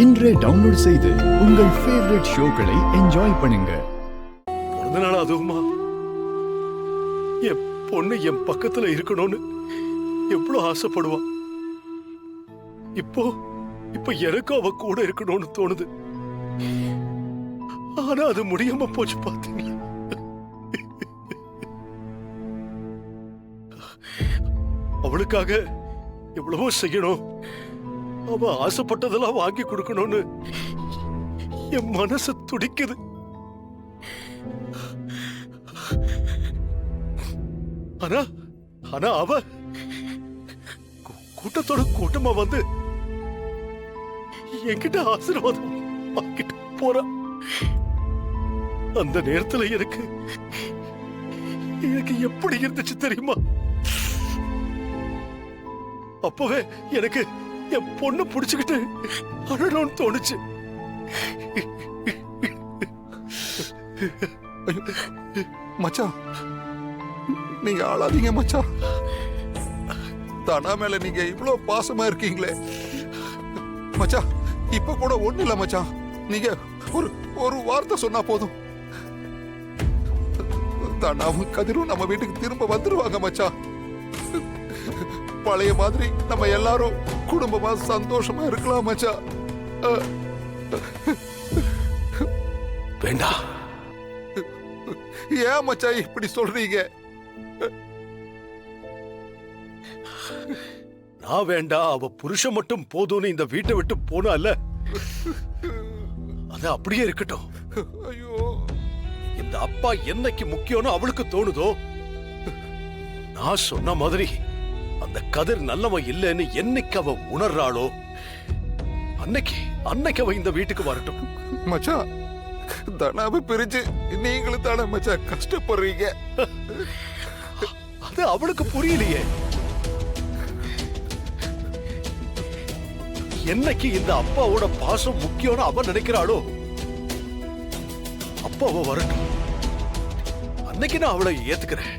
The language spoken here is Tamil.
இன்றே டவுன்லோட் செய்து உங்கள் ஃபேவரட் ஷோக்களை என்ஜாய் பண்ணுங்க. பிறந்த நாள் அதுவுமா என் பொண்ணு என் பக்கத்துல இருக்கணும்னு எவ்வளவு ஆசைப்படுவா. இப்போ எனக்கு அவ கூட இருக்கணும்னு தோணுது. ஆனா அது முடியாம போச்சு பாத்தீங்களா? அவளுக்காக எவ்வளவோ செய்யணும், அவ ஆசைப்பட்டதெல்லாம் வாங்கி கொடுக்கணும்னு என் மனசு துடிக்குது. ஆனா அவ கூட்டத்தோட கூட்டமா வந்து என்கிட்ட ஆசீர்வாதம் வாங்கிட்டு போறா. அந்த நேரத்துல எனக்கு எப்படி இருந்துச்சு தெரியுமா? அப்பவே எனக்கு என் பொண்ணு புடிச்சுக்கிட்டு அழணும்னு தோணுச்சு. மச்சான், நீங்க ஆளாதீங்க மச்சான். தானா மேல நீங்க இவ்வளவு பாசமா இருக்கீங்களே மச்சான். இப்ப கூட ஒண்ணு இல்ல மச்சான், நீங்க ஒரு வார்த்தை சொன்னா போதும். தானாவும் கதிரும் நம்ம வீட்டுக்கு திரும்ப வந்துருவாங்க மச்சான். பழைய மாதிரி நம்ம எல்லாரும் குடும்பமா சந்தோஷமா இருக்கலாம் மச்சான். வேண்டாம். ஏன் மச்சான் இப்படி சொல்றீங்க? நான் வேண்டாம், அவ புருஷன் மட்டும் போதும்னு இந்த வீட்டை விட்டு போனால, அது அப்படியே இருக்கட்டும். ஐயோ, இந்த அப்பா என்னைக்கு முக்கியம்னு அவளுக்கு தோணுதோ, நான் சொன்ன மாதிரி அந்த கதிர் நல்லவன் இல்லைன்னு என்னைக்கு அவ உணர்றாளோ அன்னைக்கு அவ இந்த வீட்டுக்கு வரட்டும். மச்சான், தனாவை பிரிஞ்சு நீங்களும் தானே மச்சான் கஷ்டப்படுறீங்க. அது அவளுக்கு புரியலையே. என்னைக்கு இந்த அப்பாவோட பாசம் முக்கியம்னு அவ நினைக்கிறாளோ அப்பாவ வரட்டும், அன்னைக்கு நான் அவளை ஏத்துக்கிறேன்.